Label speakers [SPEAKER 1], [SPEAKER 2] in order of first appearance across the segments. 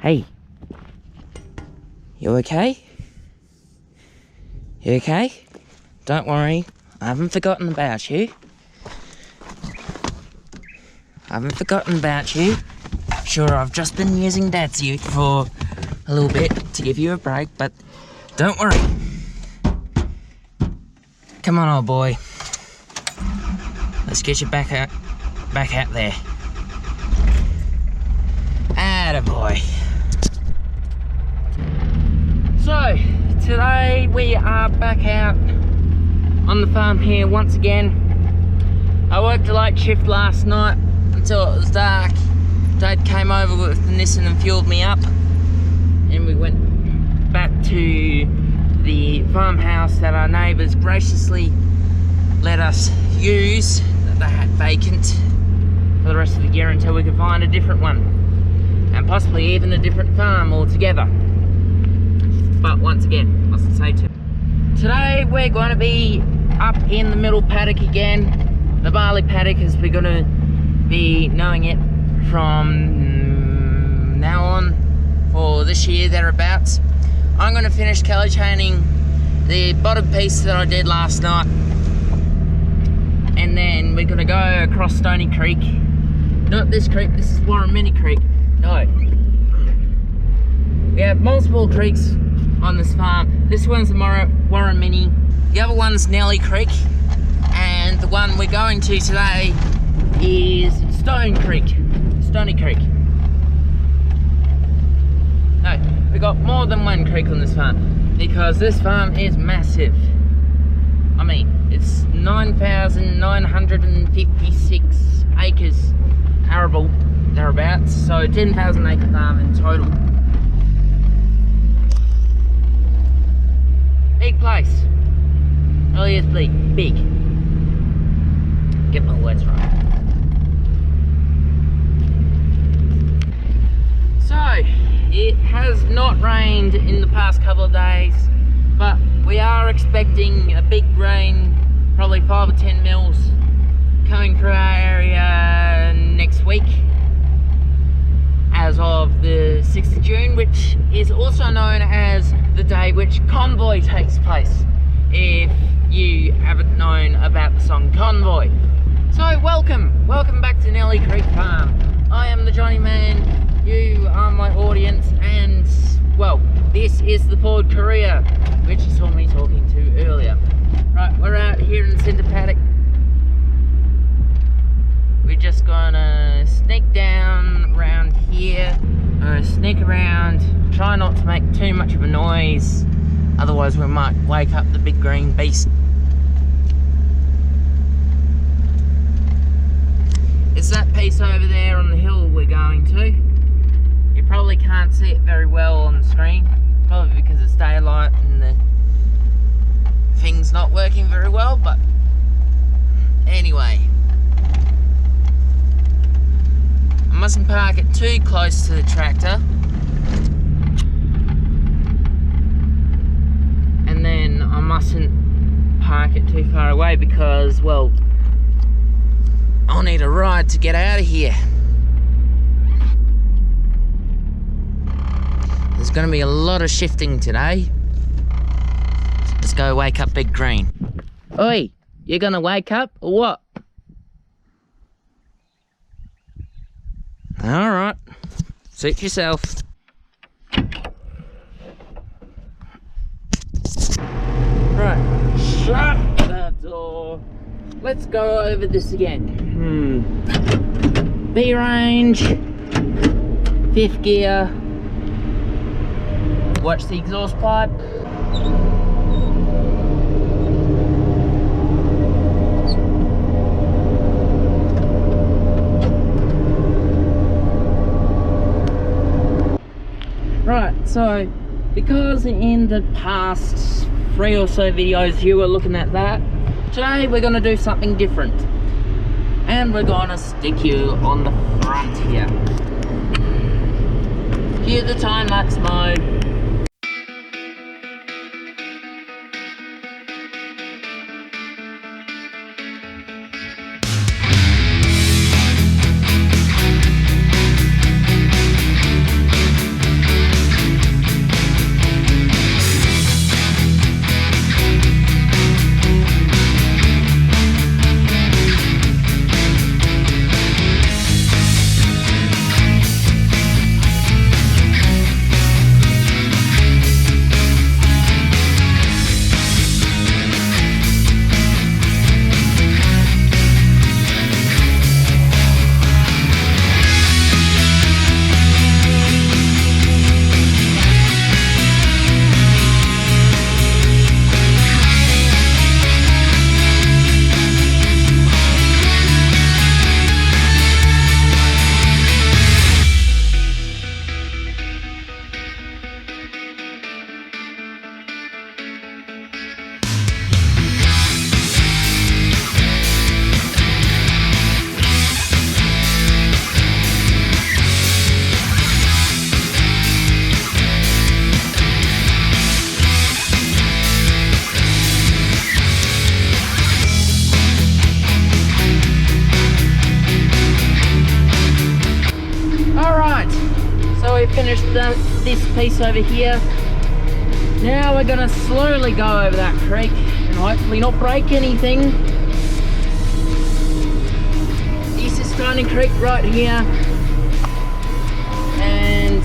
[SPEAKER 1] Hey. You okay? You okay? Don't worry, I haven't forgotten about you. Sure, I've just been using Dad's ute for a little bit to give you a break, but don't worry. Come on, old boy. Let's get you back out there. Attaboy. So, today we are back out on the farm here once again. I worked a late shift last night until it was dark. Dad came over with the Nissan and fueled me up, and we went back to the farmhouse that our neighbours graciously let us use, that they had vacant for the rest of the year until we could find a different one, and possibly even a different farm altogether. But once again, mustn't say too. Today we're going to be up in the middle paddock again, the barley paddock, as we're going to be knowing it from now on for this year thereabouts. I'm going to finish kelly chaining the bottom piece that I did last night, and then we're going to go across Stony Creek. Not this creek, this is Warramini Creek. No, we have multiple creeks on this farm. This one's the Warramini, the other one's Nelly Creek, and the one we're going to today is Stony Creek. No, we got more than one creek on this farm because this farm is massive. I mean, it's 9,956 acres arable thereabouts, so 10,000 acre farm in total. Big place. Really is big. Get my words right. So, it has not rained in the past couple of days, but we are expecting a big rain, probably 5 or 10 mils, coming through our area next week, as of the 6th of June, which is also known as the day which Convoy takes place, if you haven't known about the song Convoy. So welcome back to Nelly Creek Farm. I am the Johnny Man, you are my audience, and well, this is the Ford Courier, which you saw me talking to earlier. Right, we're out here in the centre paddock. We're just gonna sneak down around here, sneak around, try not to make too much of a noise, otherwise we might wake up the big green beast. It's that piece over there on the hill we're going to. You probably can't see it very well on the screen, probably because it's daylight and the thing's not working very well, but anyway. I mustn't park it too close to the tractor, and then I mustn't park it too far away because, well, I'll need a ride to get out of here. There's going to be a lot of shifting today. Let's go wake up Big Green. Oi, you gonna wake up or what? Alright, suit yourself. Right, shut the door. Let's go over this again. B range, 5th gear. Watch the exhaust pipe. Right, so because in the past 3 or so videos you were looking at that, today we're going to do something different, and we're going to stick you on the front here. Cue the time-lapse mode. Alright, so we finished this piece over here. Now we're gonna slowly go over that creek and hopefully not break anything. This is Tiny Creek right here. And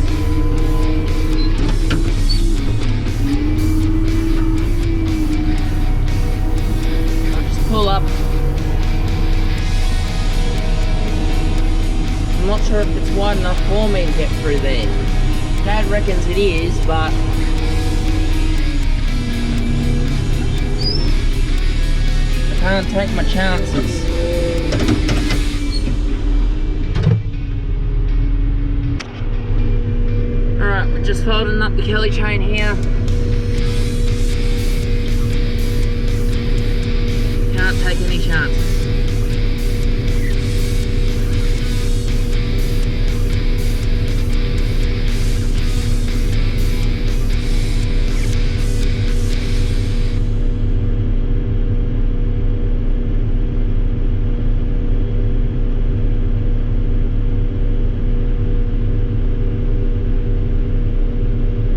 [SPEAKER 1] I'll just pull up. I'm not sure if it's wide enough for me to get through there. Dad reckons it is, but I can't take my chances. Alright, we're just folding up the Kelly chain here. Can't take any chances.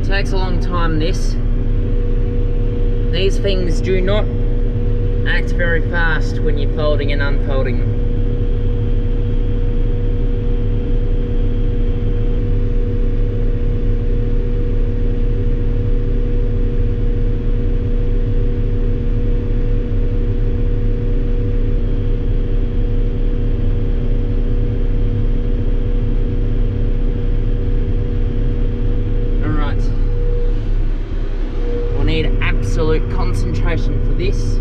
[SPEAKER 1] Takes a long time, these things do not act very fast when you're folding and unfolding them. Absolute concentration for this.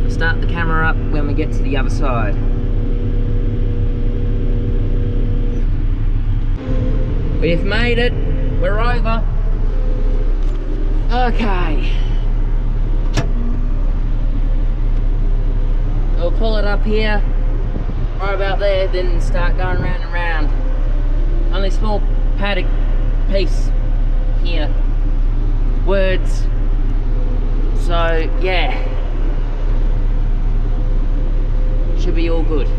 [SPEAKER 1] I'll start the camera up when we get to the other side. We've made it. We're over. Okay. We'll pull it up here. Right about there, then start going round and round. Only small paddock piece here. Words. So yeah, should be all good.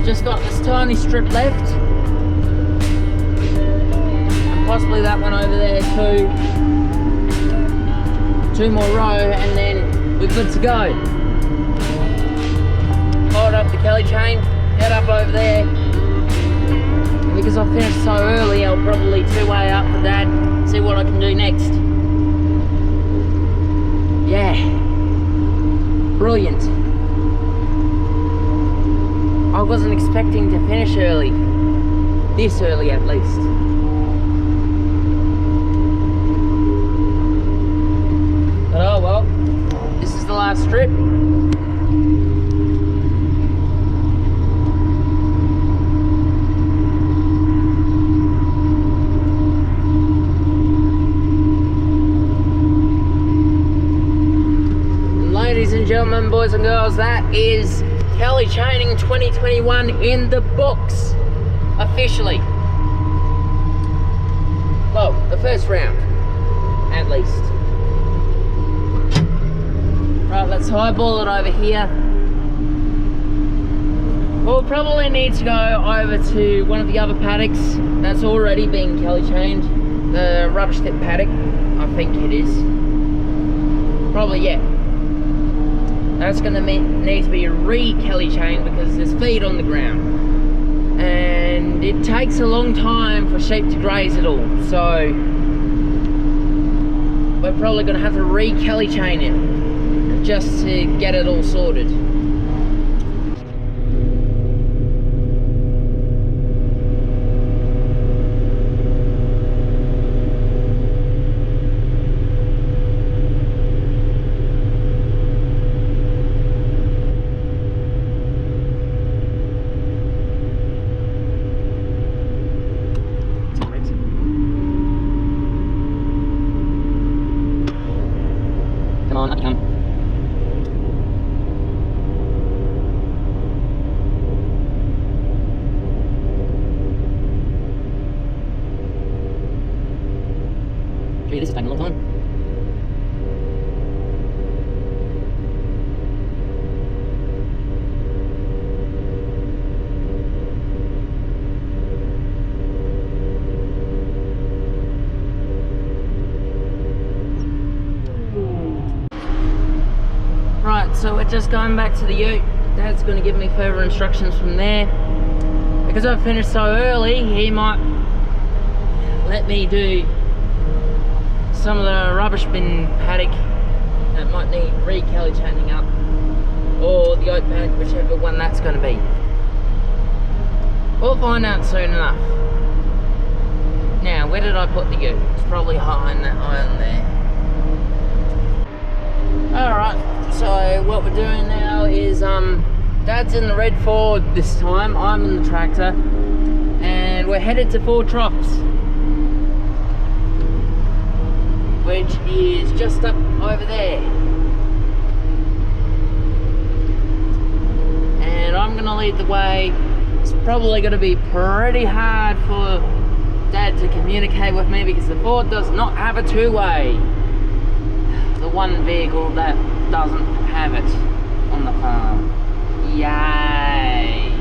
[SPEAKER 1] Just got this tiny strip left, and possibly that one over there too. Two more row, and then we're good to go. Hold up the Kelly chain, head up over there. And because I finished so early, I'll probably two-way up for that, see what I can do next. Yeah, brilliant. I wasn't expecting to finish early. this early at least. But oh well, this is the last strip. Ladies and gentlemen, boys and girls, that is Kelly Chaining 2021 in the books, officially. Well, the first round, at least. Right, let's highball it over here. We'll probably need to go over to one of the other paddocks that's already been Kelly chained. The rubbish tip paddock, I think it is. Probably, yeah. That's going to need to be re-Kelly chained because there's feed on the ground. And it takes a long time for sheep to graze it all. So, we're probably going to have to re-Kelly chain it just to get it all sorted. Come on, up you come. Gee, this is taking a long time. Right, so we're just going back to the ute. Dad's going to give me further instructions from there. Because I've finished so early, he might let me do some of the rubbish bin paddock that might need re-Kelly chaining up, or the oat paddock, whichever one that's going to be. We'll find out soon enough. Now, where did I put the ute? It's probably high in that iron there. Alright, so what we're doing now is Dad's in the red Ford this time, I'm in the tractor, and we're headed to 4 troughs, which is just up over there. And I'm gonna lead the way. It's probably gonna be pretty hard for Dad to communicate with me because the Ford does not have a two-way. The one vehicle that doesn't have it on the farm. Yay!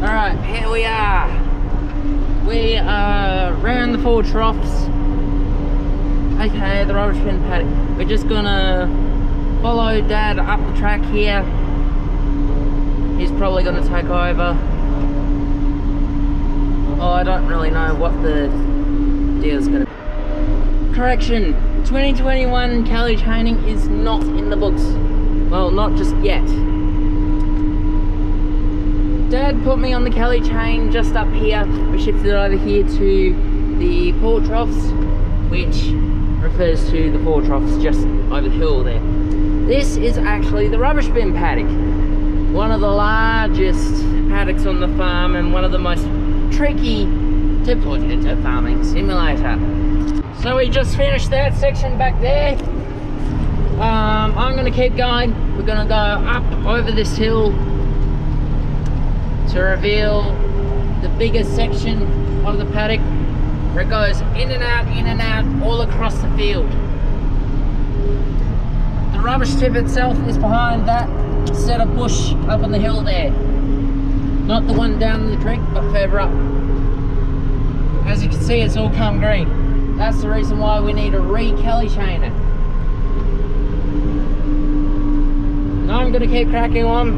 [SPEAKER 1] Alright, here we are. We are around the 4 troughs, aka the rubbish bin paddock. We're just gonna follow Dad up the track here. He's probably gonna take over. Oh, I don't really know what the deal's gonna be. Correction, 2021 Kelly chaining is not in the books. Well, not just yet. Dad put me on the Kelly chain just up here. We shifted it over here to the 4 troughs, which refers to the 4 troughs just over the hill there. This is actually the rubbish bin paddock. One of the largest paddocks on the farm and one of the most tricky to put into a farming simulator. So we just finished that section back there. I'm going to keep going. We're going to go up over this hill to reveal the biggest section of the paddock where it goes in and out all across the field. The rubbish tip itself is behind that set of bush up on the hill there. Not the one down the creek, but further up. As you can see, it's all come green. That's the reason why we need to re-Kelly chain it. Now I'm going to keep cracking on.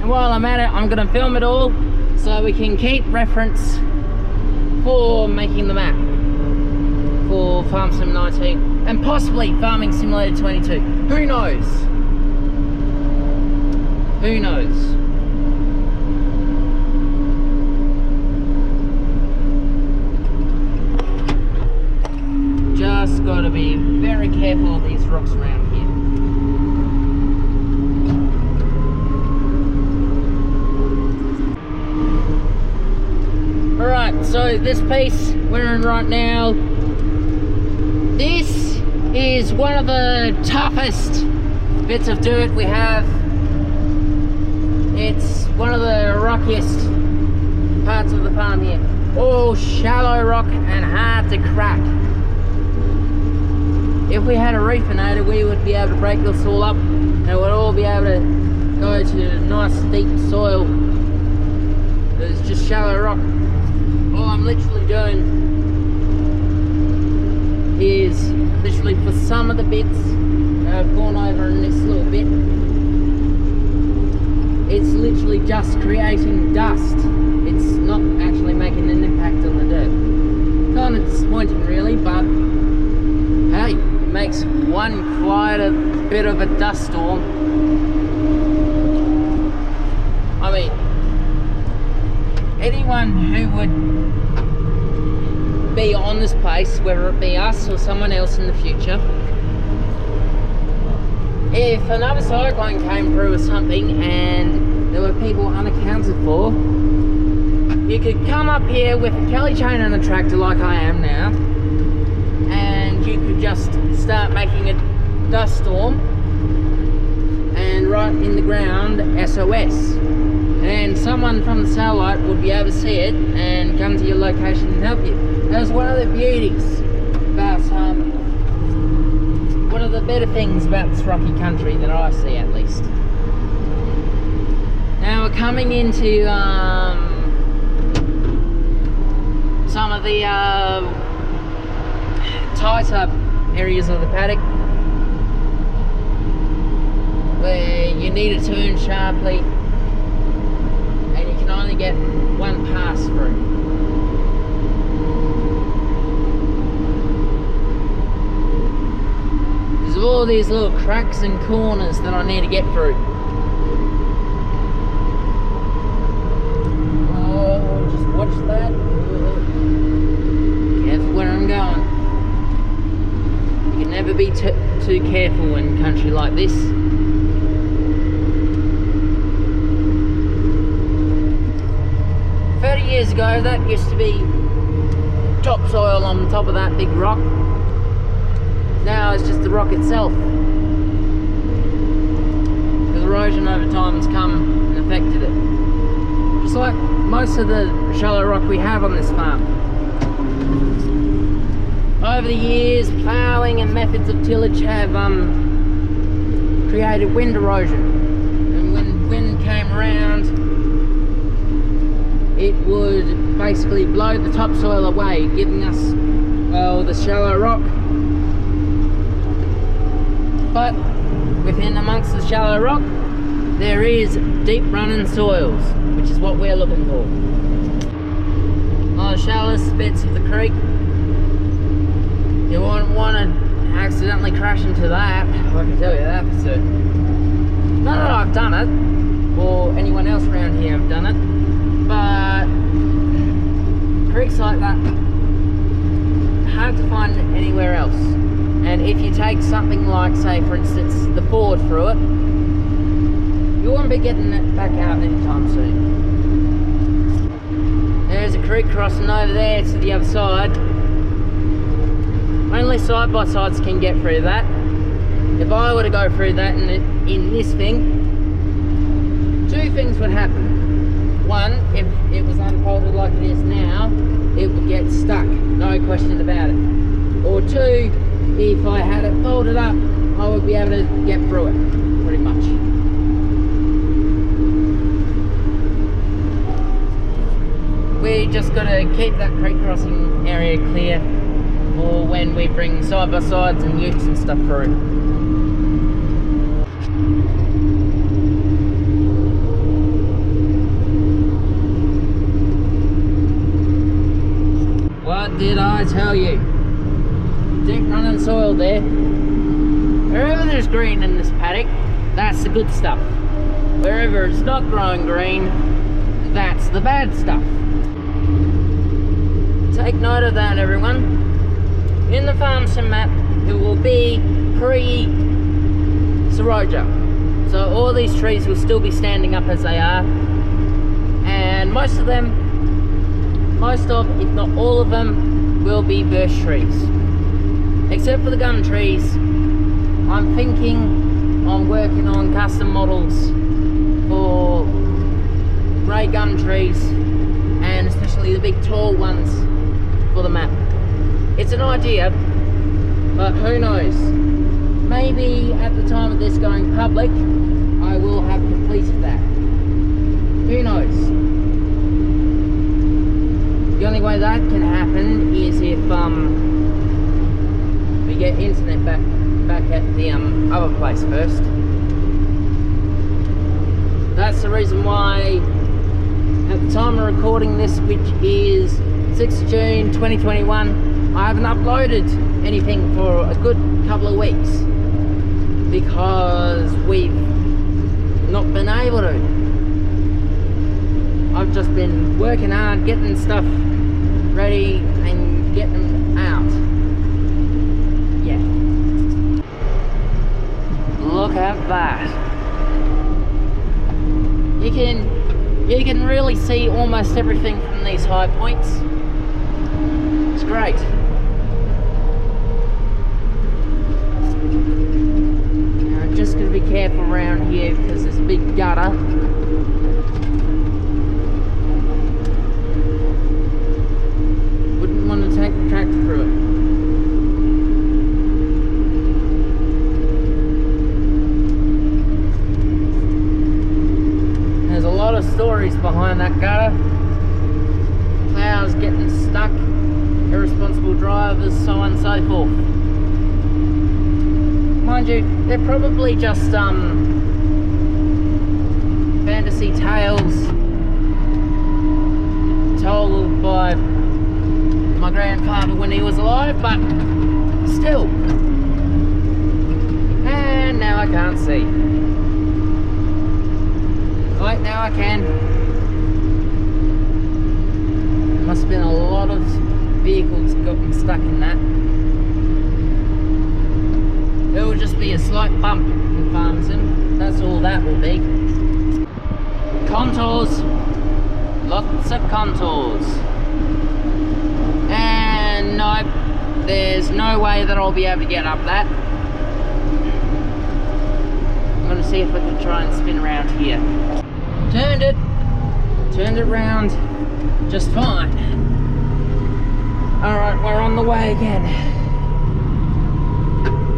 [SPEAKER 1] And while I'm at it, I'm going to film it all so we can keep reference for making the map for Farm Sim 19 and possibly Farming Simulator 22. Who knows? Who knows? Right, so this piece we're in right now, this is one of the toughest bits of dirt we have. It's one of the rockiest parts of the farm here. All shallow rock and hard to crack. If we had a refinator, we would be able to break this all up and it would all be able to go to nice deep soil. It's just shallow rock. All I'm literally doing is literally for some of the bits that I've gone over in this little bit, it's literally just creating dust. It's not actually making an impact on the dirt. Kind of disappointing really, but hey, it makes one quite a bit of a dust storm. I mean, anyone who would be on this place, whether it be us or someone else in the future, if another cyclone came through or something and there were people unaccounted for, you could come up here with a Kelly chain and a tractor like I am now, and you could just start making a dust storm and write in the ground SOS. And someone from the satellite would be able to see it and come to your location and help you. That's one of the beauties about, one of the better things about this rocky country that I see, at least. Now we're coming into some of the tighter areas of the paddock where you need to turn sharply. Only get one pass through. There's all these little cracks and corners that I need to get through. Oh, just watch that. Careful where I'm going. You can never be too careful in country like this. 30 years ago, that used to be topsoil on top of that big rock. Now it's just the rock itself. Because erosion over time has come and affected it. Just like most of the shallow rock we have on this farm. Over the years, ploughing and methods of tillage have created wind erosion. And when wind came around, it would basically blow the topsoil away, giving us, well, the shallow rock. But within amongst the shallow rock, there is deep running soils, which is what we're looking for. On the shallowest bits of the creek, you wouldn't want to accidentally crash into that, I can tell you that for certain. Not that I've done it, or anyone else around here have done it, but creeks like that, hard to find anywhere else. And if you take something like, say for instance, the ford through it, you won't be getting it back out anytime soon. There's a creek crossing over there to the other side. Only side-by-sides can get through that. If I were to go through that in this thing, two things would happen. One, if it was unfolded like it is now, it would get stuck, no question about it. Or two, if I had it folded up, I would be able to get through it, pretty much. We just got to keep that creek crossing area clear for when we bring side-by-sides and utes and stuff through. What did I tell you? Deep running soil there. Wherever there's green in this paddock, that's the good stuff. Wherever it's not growing green, that's the bad stuff. Take note of that, everyone. In the farm sim map, it will be pre-Seroja. So all these trees will still be standing up as they are. And most of them most of, if not all of them, will be birch trees. Except for the gum trees, I'm thinking on working on custom models for grey gum trees, and especially the big tall ones for the map. It's an idea, but who knows? Maybe at the time of this going public, I will have completed that. Who knows? The only way that can happen is if we get internet back at the other place first. That's the reason why at the time of recording this, which is 6th June 2021, I haven't uploaded anything for a good couple of weeks because we've not been able to. I've just been working hard, getting stuff ready and getting them out. Yeah. Look at that. You can really see almost everything from these high points. It's great. Now, I'm just going to be careful around here because there's a big gutter. Wouldn't want to take the tractor through it. There's a lot of stories behind that gutter. Plows getting stuck, irresponsible drivers, so on and so forth. Mind you, they're probably just fantasy tales told by my grandfather when he was alive, but still. And now I can't see. Wait, now I can. Must have been a lot of vehicles gotten stuck in that. It will just be a slight bump in Farmington. That's all that will be. Contours. Lots of contours. And no, there's no way that I'll be able to get up that. I'm going to see if I can try and spin around here. Turned it round just fine. Alright, we're on the way again.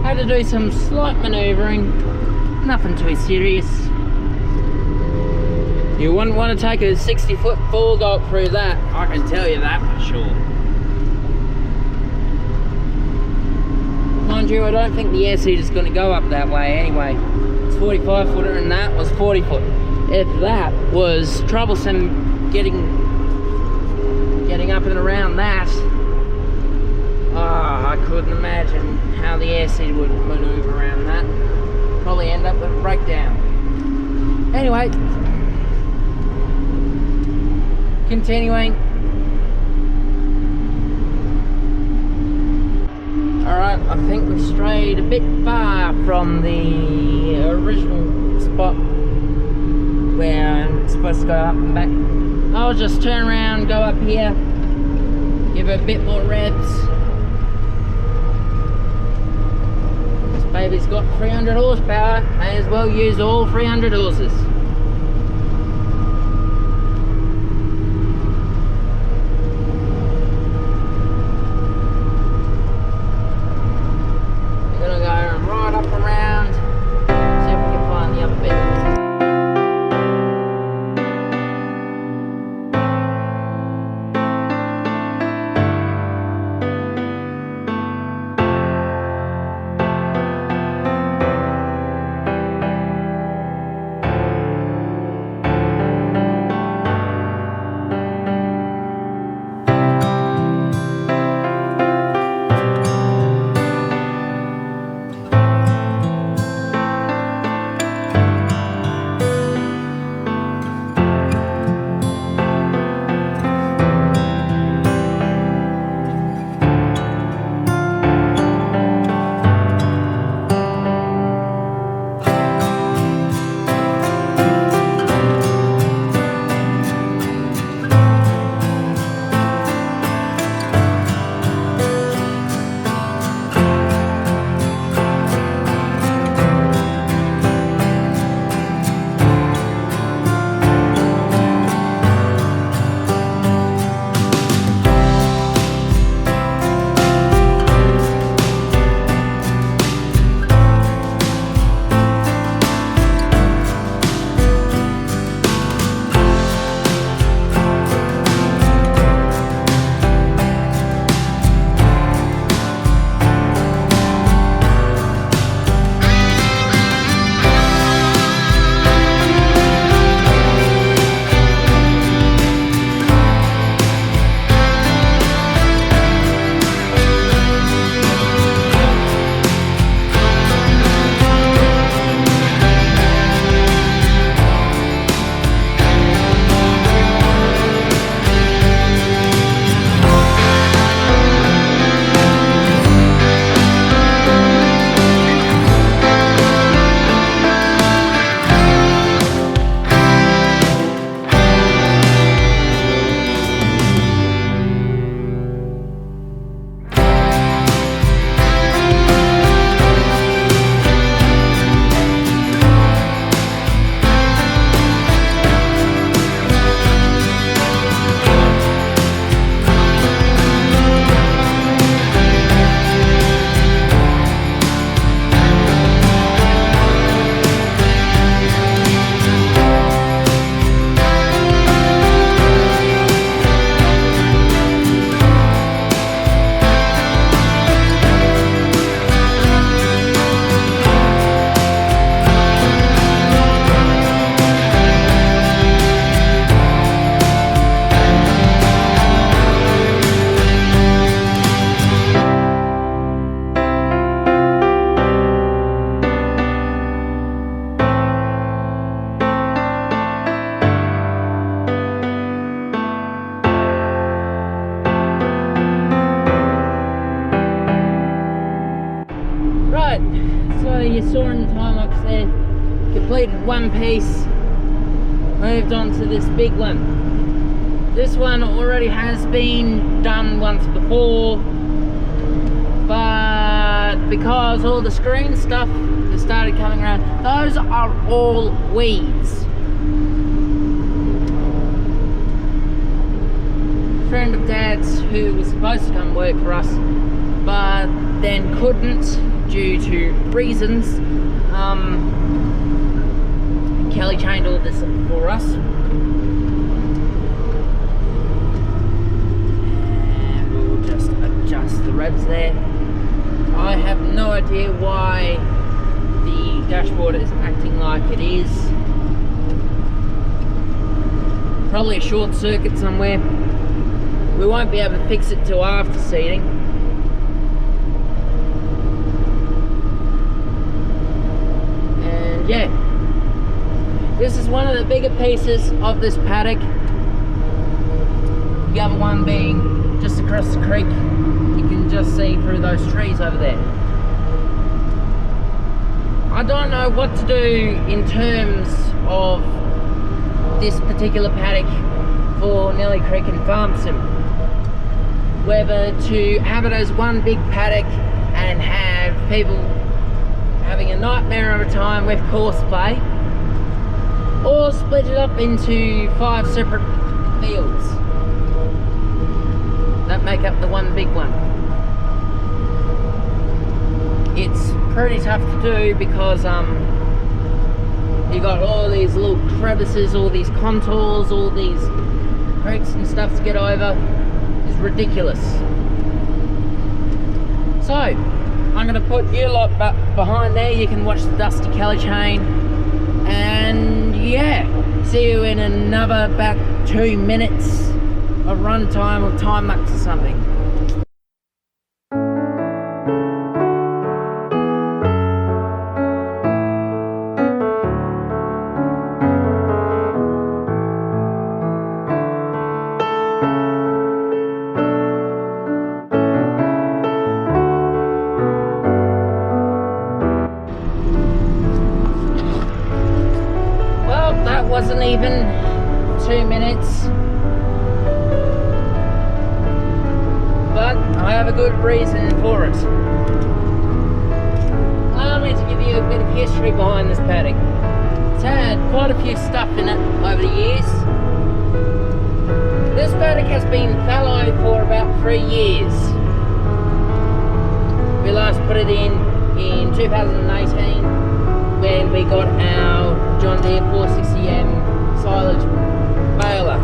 [SPEAKER 1] Had to do some slight manoeuvring, nothing too serious. You wouldn't want to take a 60-foot bulldog through that, I can tell you that for sure. Mind you, I don't think the air seat is going to go up that way anyway. It's 45 footer and that was 40 foot. If that was troublesome getting up and around that, I couldn't imagine how the air seat would maneuver around that. Probably end up with a breakdown. Anyway, continuing. Alright, I think we've strayed a bit far from the original spot where I'm supposed to go up and back. I'll just turn around, go up here, give it a bit more revs. This baby's got 300 horsepower, may as well use all 300 horses. I'm gonna go right up around, see if we can find the other bit. completed one piece, moved on to this big one. This one already has been done once before, but because all the screen stuff has started coming around, those are all weeds. A friend of Dad's who was supposed to come work for us, but then couldn't due to reasons, Kelly chained all this for us. And we'll just adjust the revs there. I have no idea why the dashboard is acting like it is. Probably a short circuit somewhere. We won't be able to fix it till after seeding. And yeah, this is one of the bigger pieces of this paddock. The other one being just across the creek. You can just see through those trees over there. I don't know what to do in terms of this particular paddock for Nelly Creek and Farm Sim. Whether to have it as one big paddock and have people having a nightmare of a time with horseplay, or split it up into 5 separate fields that make up the one big one. It's pretty tough to do because you got all these little crevices, all these contours, all these creeks and stuff to get over. It's ridiculous. So I'm going to put you lot back behind there. You can watch the dusty Kelly chain, and yeah, see you in another about 2 minutes of run time or time lapse or something. Wasn't even 2 minutes, but I have a good reason for it. Allow me to give you a bit of history behind this paddock. It's had quite a few stuff in it over the years. This paddock has been fallow for about 3 years. We last put it in 2018 when we got our John Deere 460M silage baler,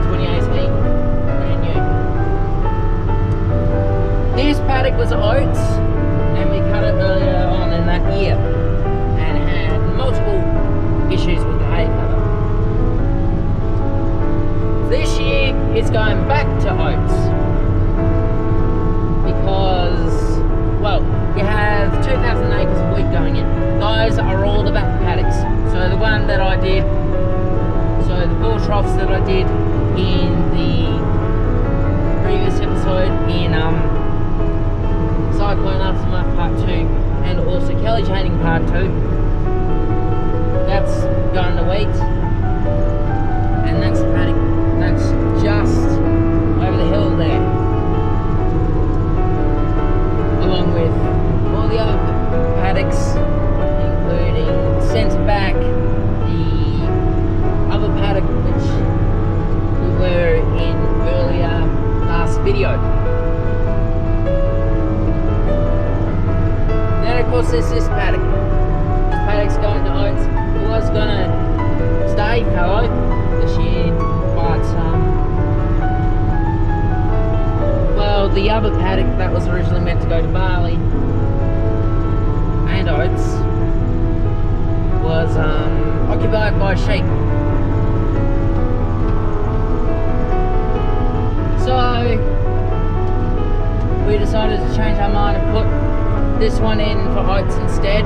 [SPEAKER 1] 2018, brand new. This paddock was oats, and we cut it earlier on in that year, and had multiple issues with the hay cutter. This year, it's going back to oats, because, well, we have 2,000 acres of wheat going in. Those are all the back paddocks. So the one that I did, so the 4 troughs that I did in the previous episode in Cyclone Aftermath Part 2 and also Kelly Chaining Part 2, that's going to wheat, and that's the paddock. That's just over the hill there, along with all the other paddocks, including centre back, the other paddock which we were in earlier last video. Then of course there's this paddock. This paddock's going to oats. It was going to stay fallow this year, but well, the other paddock that was originally meant to go to barley and oats was occupied by sheep. So we decided to change our mind and put this one in for oats instead,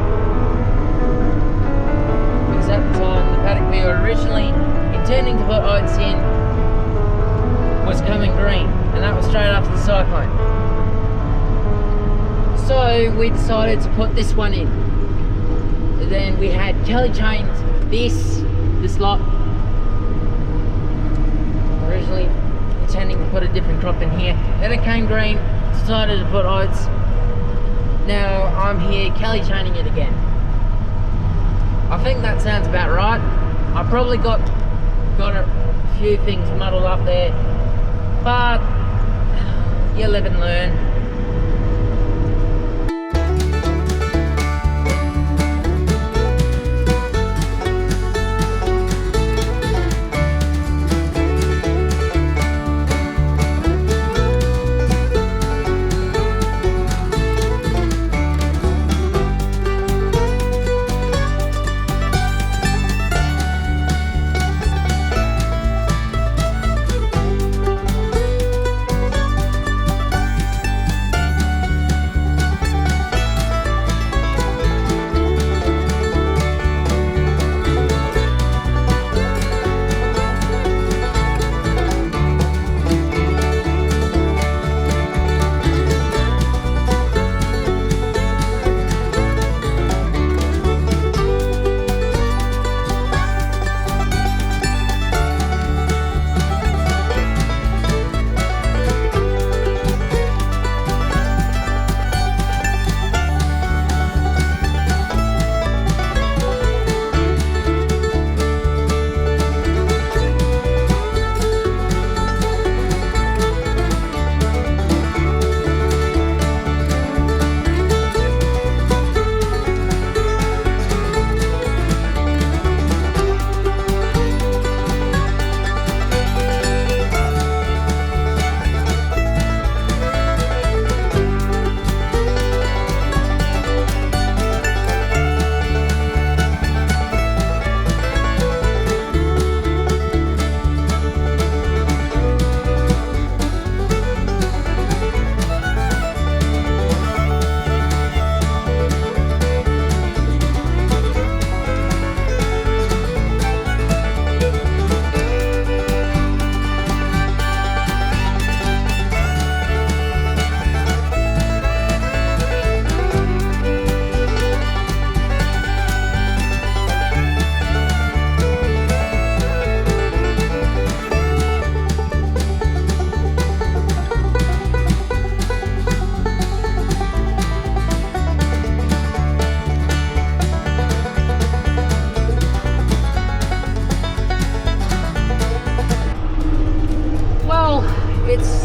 [SPEAKER 1] because at the time the paddock we were originally intending to put oats in was coming green, and that was straight after the cyclone. So we decided to put this one in. And then we had Kelly chained this lot. Originally intending to put a different crop in here. Then it came green, decided to put oats. Now I'm here Kelly chaining it again. I think that sounds about right. I probably got a few things muddled up there, but you live and learn.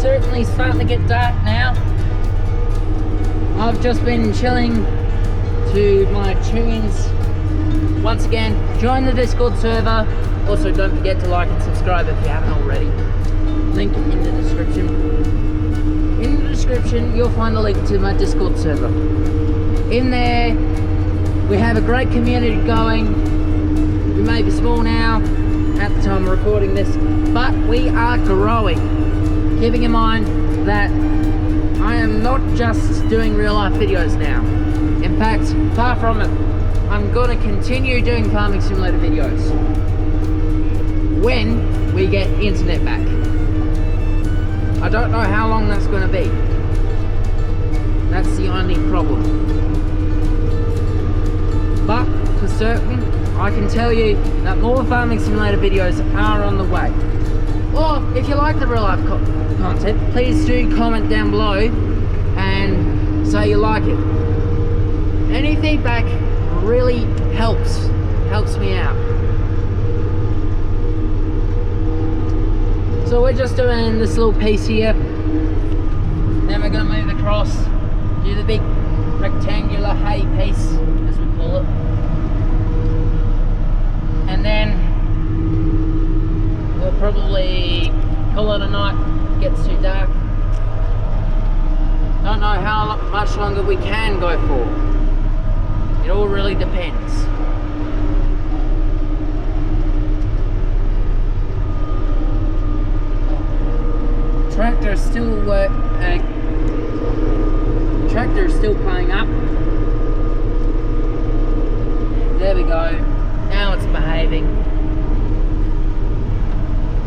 [SPEAKER 1] Certainly starting to get dark now. I've just been chilling to my tunes. Once again, join the Discord server. Also, don't forget to like and subscribe if you haven't already. Link in the description. In the description, you'll find the link to my Discord server. In there, we have a great community going. We may be small now at the time of recording this, but we are growing. Keeping in mind that I am not just doing real life videos now. In fact, far from it. I'm going to continue doing farming simulator videos when we get internet back. I don't know how long that's going to be. That's the only problem. But for certain, I can tell you that more farming simulator videos are on the way. Or if you like the real life content, please do comment down below and say you like it. Any feedback really helps me out. So we're just doing this little piece here, then we're going to move across, do the big rectangular hay piece as we call it, and then we'll probably call it a night. It gets too dark. Don't know how much longer we can go for. It all really depends. Tractor is still playing up. There we go. Now it's behaving.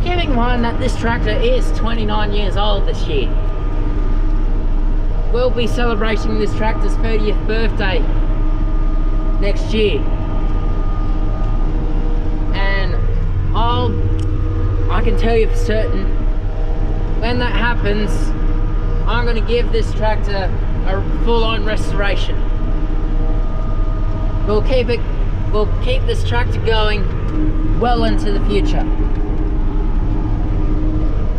[SPEAKER 1] Keep in mind that this tractor is 29 years old this year. We'll be celebrating this tractor's 30th birthday next year. Well, I can tell you for certain, when that happens, I'm going to give this tractor a full-on restoration. We'll keep this tractor going well into the future.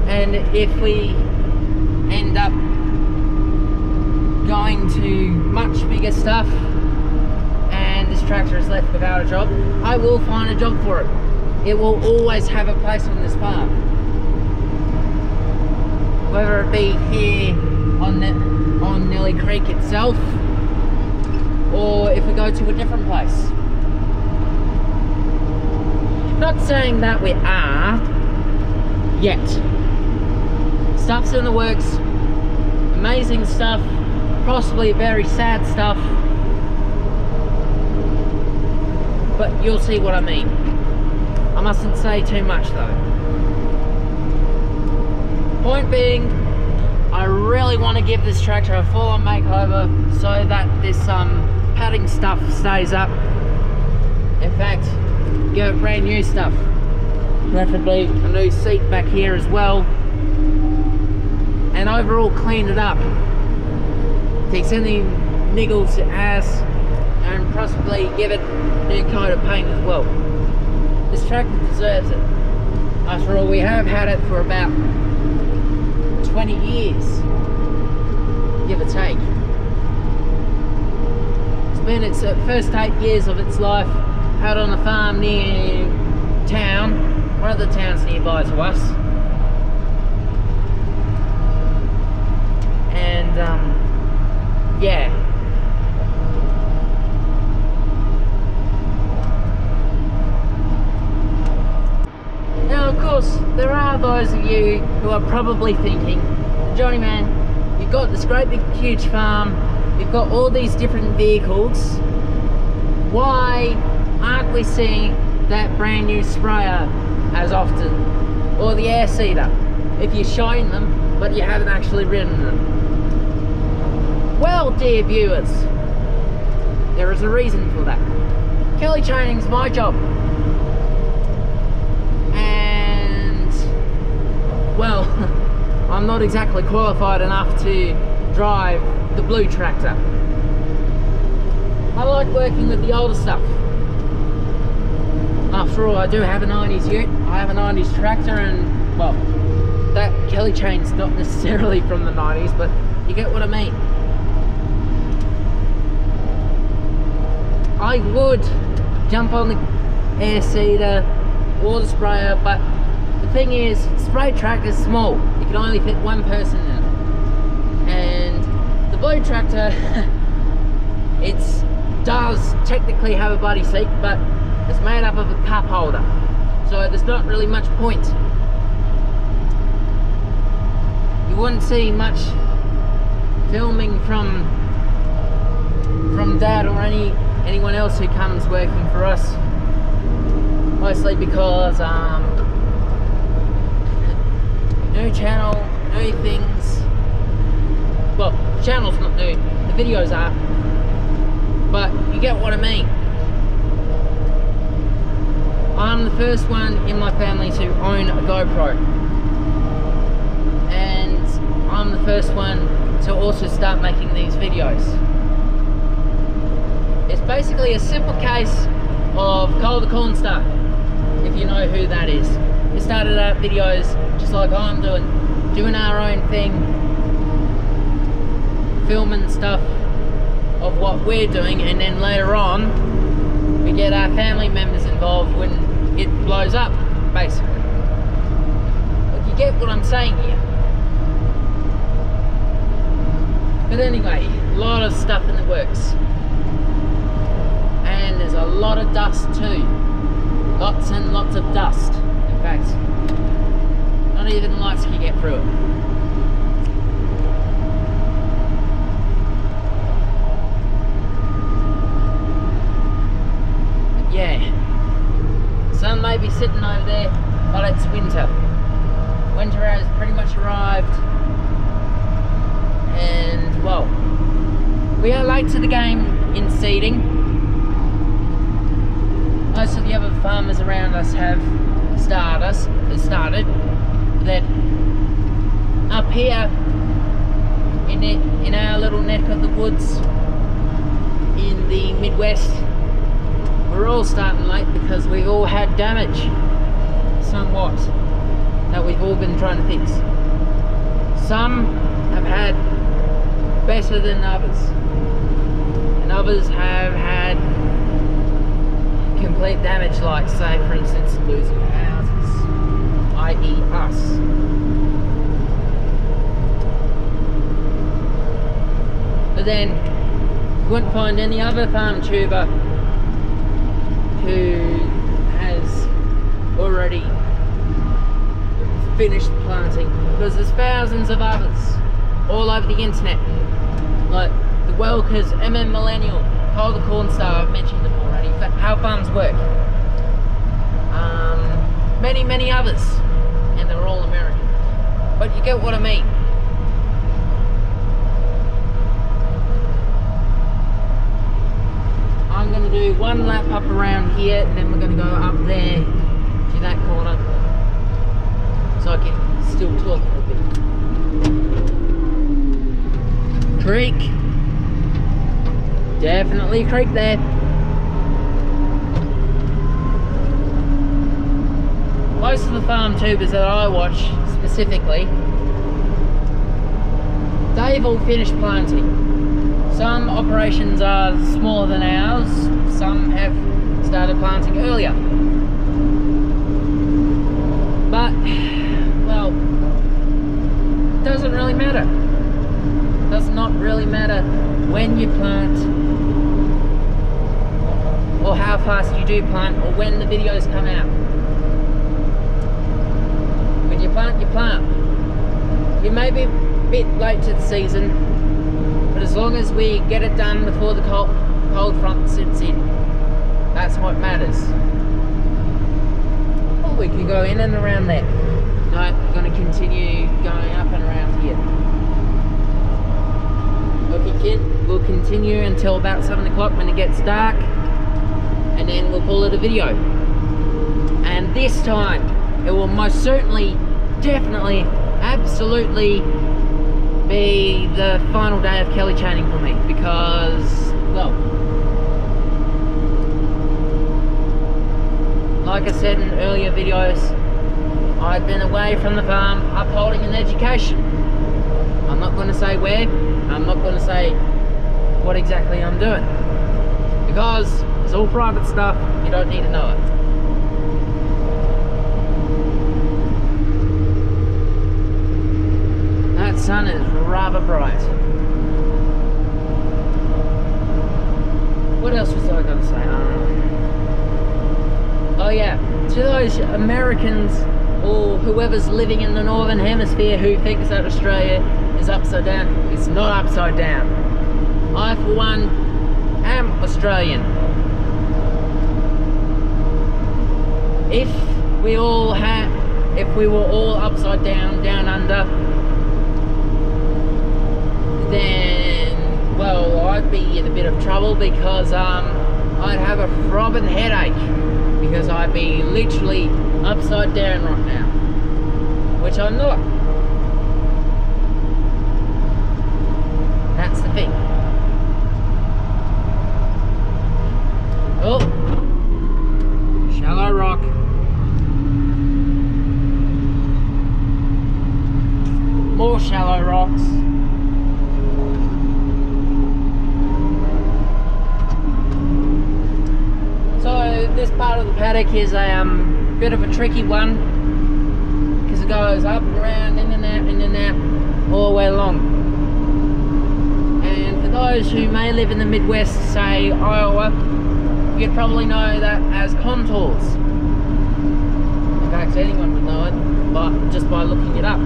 [SPEAKER 1] And if we end up going to much bigger stuff and this tractor is left without a job, I will find a job for it. It will always have a place on this farm. Whether it be here on Nelly Creek itself, or if we go to a different place. Not saying that we are yet. Stuff's in the works, amazing stuff, possibly very sad stuff, but you'll see what I mean. I mustn't say too much though. Point being, I really want to give this tractor a full-on makeover so that this padding stuff stays up. In fact, give it brand new stuff, preferably a new seat back here as well, and overall clean it up, fix any niggles it has, and possibly give it a new coat of paint as well. This tractor deserves it. After all, we have had it for about 20 years, give or take. It's been its first 8 years of its life out on a farm near town, one of the towns nearby to us. And yeah. Now of course, there are those of you who are probably thinking, Johnny Man, you've got this great big huge farm, you've got all these different vehicles, why aren't we seeing that brand new sprayer as often, or the air seeder, if you're showing them but you haven't actually ridden them? Well, dear viewers, there is a reason for that. Kelly training's my job, and well, I'm not exactly qualified enough to drive the blue tractor. I like working with the older stuff. After all, I do have a 90s ute, I have a 90s tractor, and well, that Kelly chain's not necessarily from the 90s, but you get what I mean. I would jump on the air seeder or the sprayer, but the thing is, spray tractor's small. You can only fit one person in it. And the blue tractor, it does technically have a buddy seat, but it's made up of a cup holder, so there's not really much point. You wouldn't see much filming from Dad or anyone else who comes working for us, mostly because new channel, new things. Well, the channel's not new, the videos are, but you get what I mean. I'm the first one in my family to own a GoPro, and I'm the first one to also start making these videos. It's basically a simple case of Cole the Corn Star, if you know who that is. We started out videos just like I'm doing our own thing, filming stuff of what we're doing, and then later on we get our family members involved when it blows up, basically. But you get what I'm saying here. But anyway, a lot of stuff in the works. And there's a lot of dust too. Lots and lots of dust. In fact, not even lights can get through it. But yeah, sun may be sitting over there, but it's winter. Winter has pretty much arrived, and well, we are late to the game in seeding. Most of the other farmers around us have started, that up here in our little neck of the woods in the Midwest, we're all starting late because we've all had damage somewhat that we've all been trying to fix. Some have had better than others, and others have had complete damage, like say for instance losing houses, i.e. us. But then you wouldn't find any other farm tuber who has already finished planting, because there's thousands of others all over the internet, like the Welkers, MM Millennial, Cole the Corn Star, I've mentioned them already, How Farms Work, many others, and they're all American, but you get what I mean. I'm going to do one lap up around here, and then we're going to go up there to that corner, so I can still talk for a bit. Creek. Definitely a creek there. Most of the farm tubers that I watch specifically, they've all finished planting. Some operations are smaller than ours, some have started planting earlier. But, well, it doesn't really matter. It does not really matter when you plant, or how fast you do plant, or when the videos come out. When you plant, you plant. You may be a bit late to the season, but as long as we get it done before the cold front sits in, that's what matters. Oh, we can go in and around there. No, I'm going to continue going up and around here. Okay, kid, we'll continue until about 7 o'clock when it gets dark, and then we'll call it a video. And this time, it will most certainly, definitely, absolutely be the final day of Kelly chaining for me, because, well, like I said in earlier videos, I've been away from the farm upholding an education. I'm not going to say where, I'm not going to say what exactly I'm doing, because it's all private stuff, you don't need to know it. That sun is rather bright. What else was I going to say? Oh yeah, to those Americans or whoever's living in the Northern Hemisphere who thinks that Australia is upside down, it's not upside down. I, for one, am Australian. If we were all upside down, down under, then, well, I'd be in a bit of trouble, because I'd have a throbbing headache, because I'd be literally upside down right now, which I'm not. That's the thing. Oh, shallow rock. More shallow rocks. So this part of the paddock is a bit of a tricky one, because it goes up and around, in and out, all the way along. And for those who may live in the Midwest, say Iowa, you'd probably know that as contours. In fact, anyone would know it, but just by looking it up.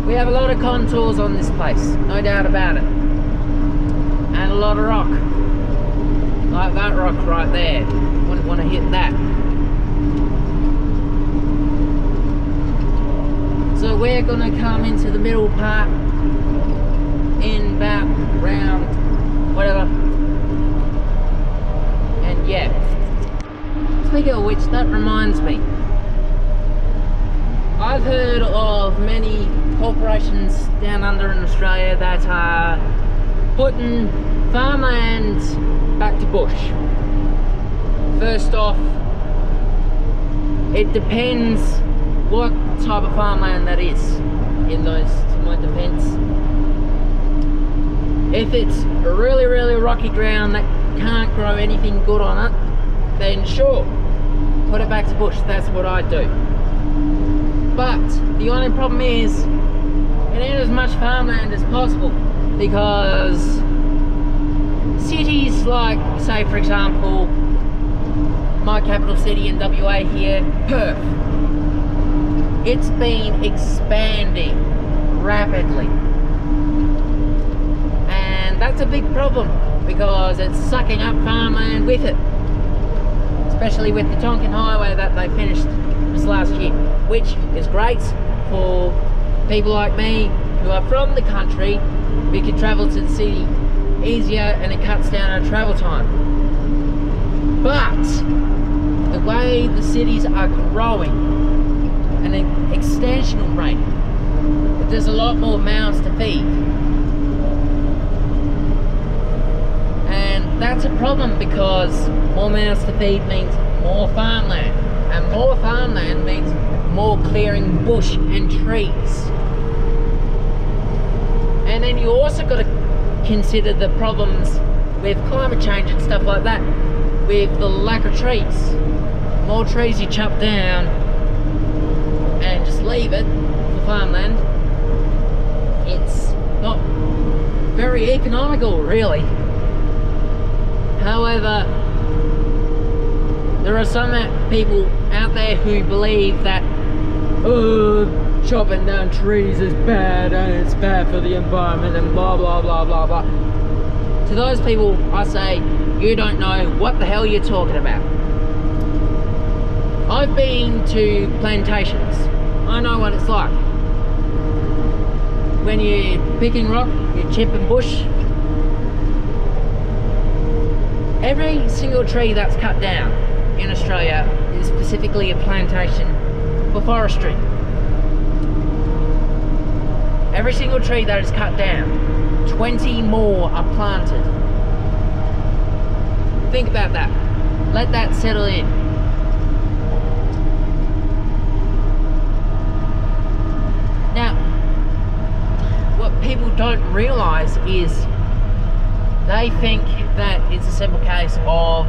[SPEAKER 1] We have a lot of contours on this place, no doubt about it. And a lot of rock. Like that rock right there. Wouldn't want to hit that. So we're going to come into the middle part in about round whatever. And yeah. figure, which that reminds me, I've heard of many corporations down under in Australia that are putting farmland back to bush. First off, it depends what type of farmland that is in those, to my defense. If it's really, really rocky ground that can't grow anything good on it, then sure, put it back to bush. That's what I do. But the only problem is, you need as much farmland as possible, because cities like, say for example, my capital city in WA here, Perth, it's been expanding rapidly, and that's a big problem because it's sucking up farmland with it, especially with the Tonkin Highway that they finished this last year, which is great for people like me who are from the country. We can travel to the city easier and it cuts down our travel time. But the way the cities are growing and an extensional rate, there's a lot more mouths to feed, and that's a problem because more mouths to feed means more farmland, and more farmland means more clearing bush and trees. And then you also got to consider the problems with climate change and stuff like that, with the lack of trees. More trees you chop down and just leave it for farmland, it's not very economical really. However, there are some people out there who believe that chopping down trees is bad and it's bad for the environment and blah blah blah blah blah. To those people I say, you don't know what the hell you're talking about. I've been to plantations. I know what it's like. When you're picking rock, you're chipping bush. Every single tree that's cut down in Australia is specifically a plantation for forestry. Every single tree that is cut down, 20 more are planted. Think about that. Let that settle in. Now, what people don't realise is they think that it's a simple case of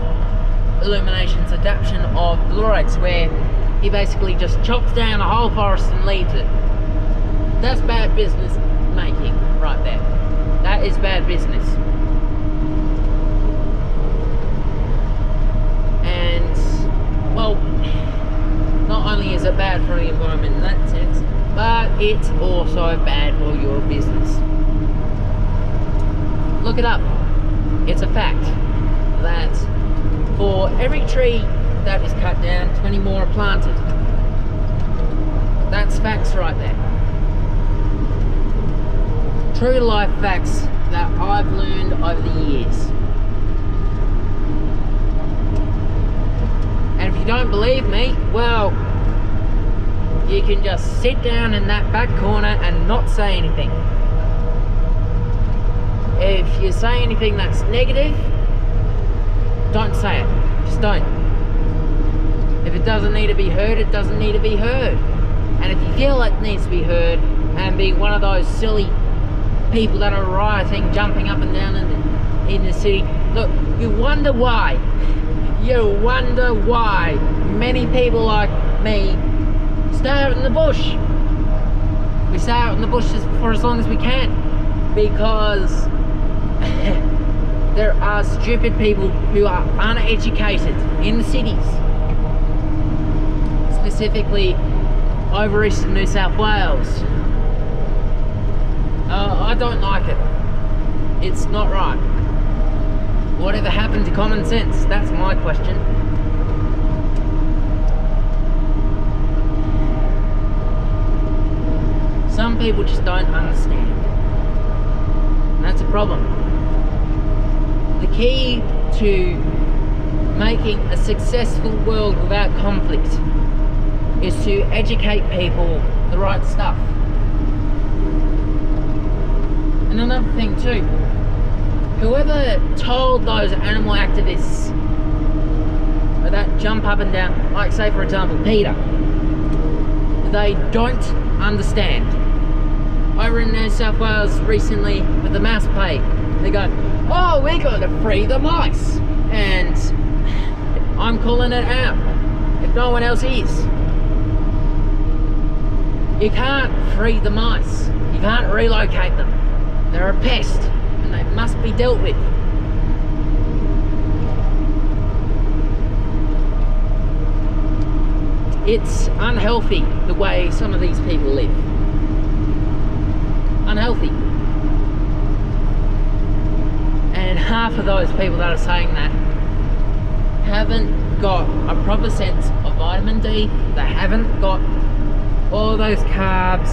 [SPEAKER 1] Illumination's adaptation of Drought, where he basically just chops down a whole forest and leaves it. That's bad business making right there. That is bad business. And, well, not only is it bad for the environment in that sense, but it's also bad for your business. Look it up. It's a fact that for every tree that is cut down, 20 more are planted. That's facts right there. True life facts that I've learned over the years. And if you don't believe me, well, you can just sit down in that back corner and not say anything. If you say anything that's negative, don't say it. Just don't. If it doesn't need to be heard, it doesn't need to be heard. And if you feel it needs to be heard, and be one of those silly people that are rioting, jumping up and down in the city, look, you wonder why. You wonder why many people like me stay out in the bush. We stay out in the bush for as long as we can, because there are stupid people who are uneducated in the cities, specifically over eastern New South Wales. I don't like it. It's not right. Whatever happened to common sense? That's my question. Some people just don't understand, and that's a problem. The key to making a successful world without conflict is to educate people the right stuff. And another thing too, whoever told those animal activists that jump up and down, like say for example Peter, they don't understand. Over in New South Wales recently with the mouse plague, they go, oh, we're going to free the mice, and I'm calling it out if no one else is. You can't free the mice, you can't relocate them. They're a pest and they must be dealt with. It's unhealthy the way some of these people live. Unhealthy. And half of those people that are saying that haven't got a proper sense of vitamin D. They haven't got all those carbs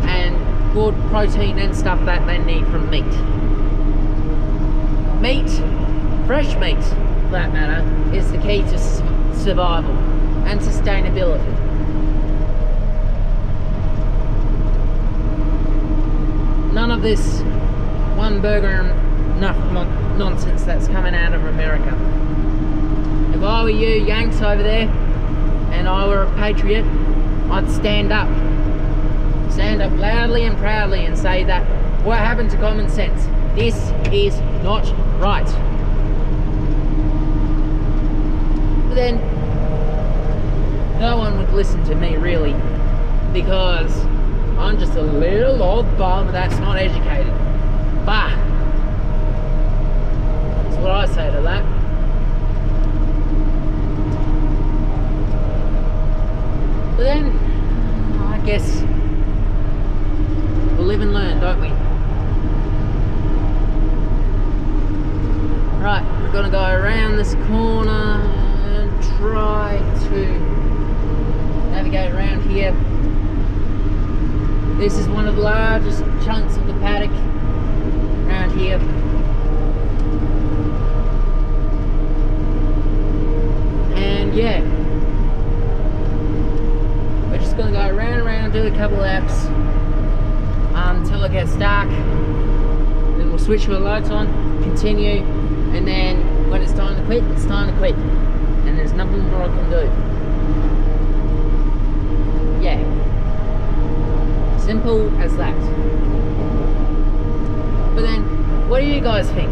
[SPEAKER 1] and good protein and stuff that they need from meat. Meat, fresh meat for that matter, is the key to survival and sustainability. None of this one burger and enough nonsense that's coming out of America. If I were you Yanks over there and I were a patriot, I'd stand up loudly and proudly and say that what happened to common sense? This is not right. But then no one would listen to me really, because I'm just a little old bum that's not educated. Bah! That's what I say to that. But then, I guess we'll live and learn, don't we? Right, we're gonna go around this corner and try to navigate around here. This is one of the largest chunks of the paddock around here. And yeah, we're just gonna go around and around, do a couple laps until it gets dark. Then we'll switch the lights on, continue, and then when it's time to quit, it's time to quit. And there's nothing more I can do. Yeah. Simple as that. But then, what do you guys think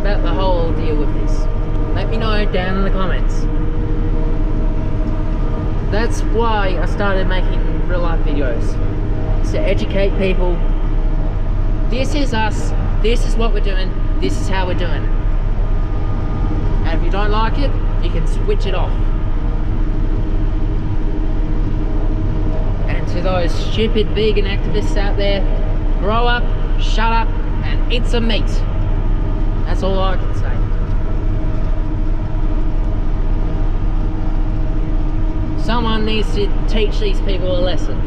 [SPEAKER 1] about the whole deal with this? Let me know down in the comments. That's why I started making real life videos. It's to educate people. This is us, this is what we're doing, this is how we're doing it. And if you don't like it, you can switch it off. And to those stupid vegan activists out there, grow up, shut up, and eat some meat. That's all I can say. Someone needs to teach these people a lesson.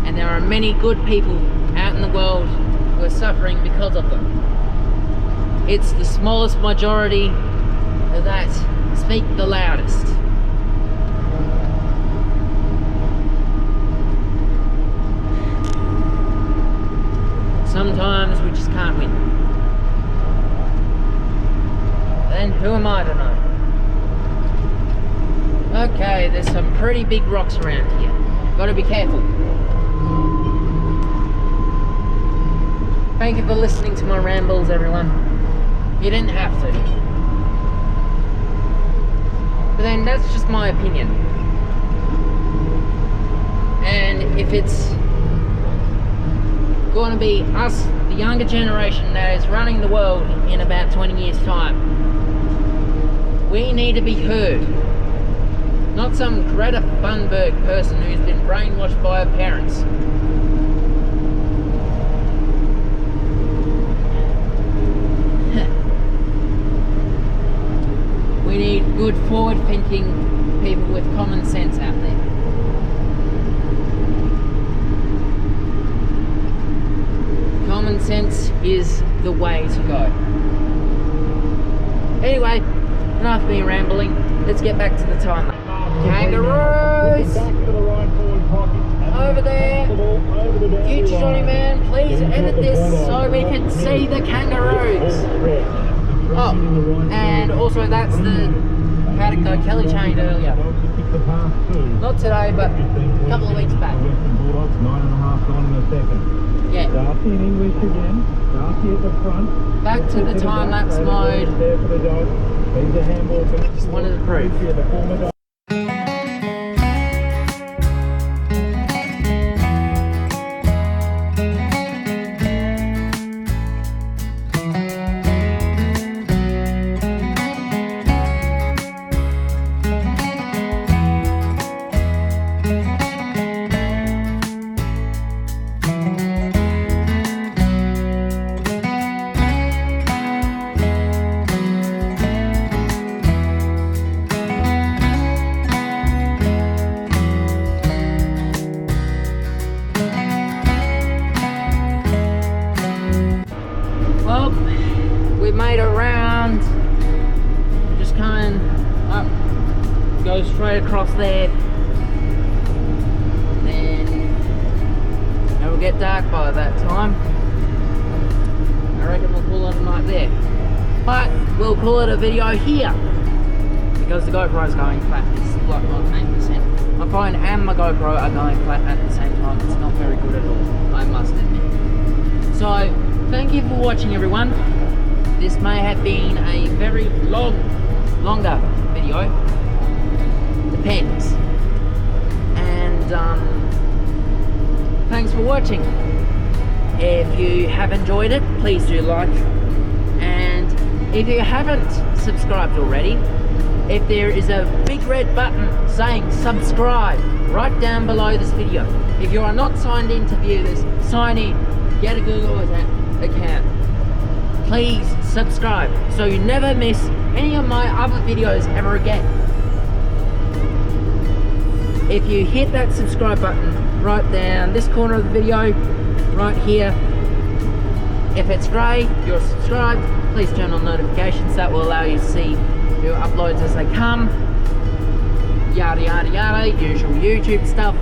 [SPEAKER 1] And there are many good people out in the world who are suffering because of them. It's the smallest majority that speak the loudest. Sometimes we just can't win. Then who am I to know? Okay, there's some pretty big rocks around here. Gotta be careful. Thank you for listening to my rambles, everyone. You didn't have to. But then that's just my opinion. And if it's going to be us, the younger generation that is running the world in about 20 years' time, we need to be heard. Not some Greta Thunberg person who's been brainwashed by her parents. We need good forward-thinking people with common sense out there. Common sense is the way to go. Anyway, enough of me rambling. Let's get back to the time. Kangaroos over there. Future Johnny Man, please edit this so we can see the kangaroos. Oh, and also that's the paddock that Kelly chained earlier. Not today, but a couple of weeks back. Yeah. Back to the time-lapse mode. Just wanted to prove. Made a round, just coming up, go straight across there, then it will get dark by that time. I reckon we'll call it a night there, but we'll call it a video here because the GoPro is going flat. It's like 98%. My phone and my GoPro are going flat at the same time. It's not very good at all, I must admit. So thank you for watching, everyone. This may have been a very longer video, depends. And thanks for watching. If you have enjoyed it, please do like. And if you haven't subscribed already, if there is a big red button saying subscribe right down below this video. If you are not signed in to view this, sign in, get a Google account. Please subscribe so you never miss any of my other videos ever again. If you hit that subscribe button right down this corner of the video, right here, if it's grey, you're subscribed, please turn on notifications. That will allow you to see your uploads as they come. Yada yada yada, usual YouTube stuff.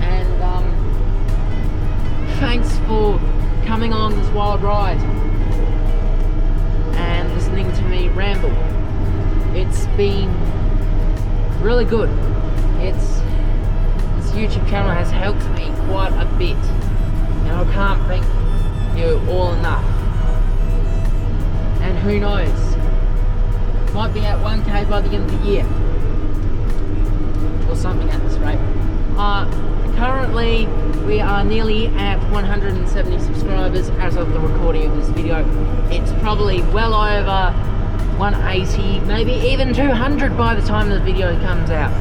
[SPEAKER 1] And thanks for coming on this wild ride and listening to me ramble. It's been really good. This YouTube channel has helped me quite a bit, and I can't thank you all enough. And who knows, might be at 1K by the end of the year or something at this rate. Currently we are nearly at 170 subscribers as of the recording of this video. It's probably well over 180, maybe even 200 by the time the video comes out.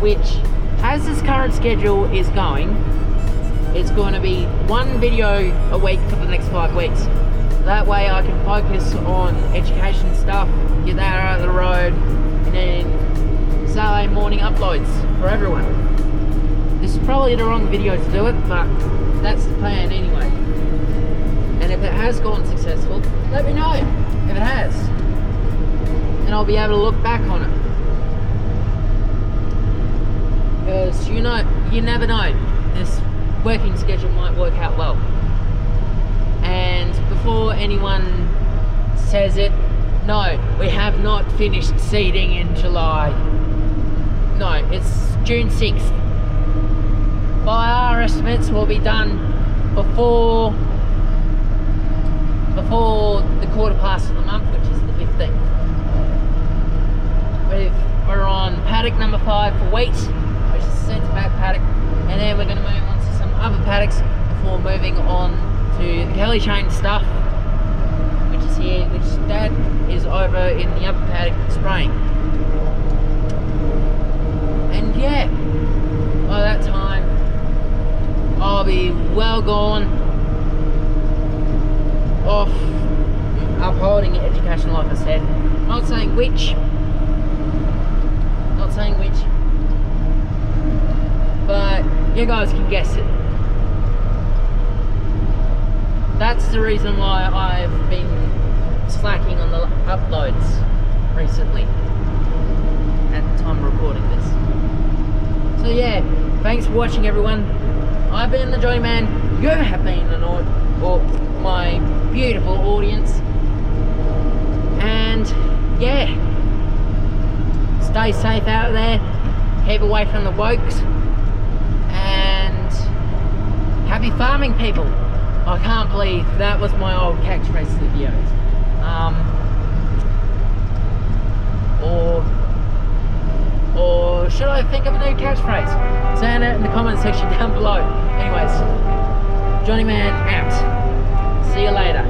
[SPEAKER 1] Which, as this current schedule is going, it's going to be one video a week for the next 5 weeks. That way I can focus on education stuff, get that out of the road, and then Saturday morning uploads for everyone. This is probably the wrong video to do it, but that's the plan anyway. And if it has gone successful, let me know if it has, and I'll be able to look back on it. Because you never know, this working schedule might work out well. And before anyone says it, no, we have not finished seeding in July. No, it's June 6th. By our estimates, we'll be done before the quarter past of the month, which is the 15th. We're on paddock number 5 for wheat, which is a centre back paddock, and then we're going to move on to some other paddocks before moving on to the Kelly chain stuff, which is here, which Dad is over in the upper paddock spraying. And yeah, by that time I'll be well gone off upholding education, like I said. Not saying which, but you guys can guess it. That's the reason why I've been slacking on the uploads recently at the time of recording this. So yeah, thanks for watching everyone. I've been the Johnny Man. You have been my beautiful audience. And yeah, stay safe out there. Keep away from the wokes. And happy farming, people. I can't believe that was my old catchphrase to the videos. Or should I think of a new catchphrase? Say it in the comment section down below. Anyways, Johnny Man out. See you later.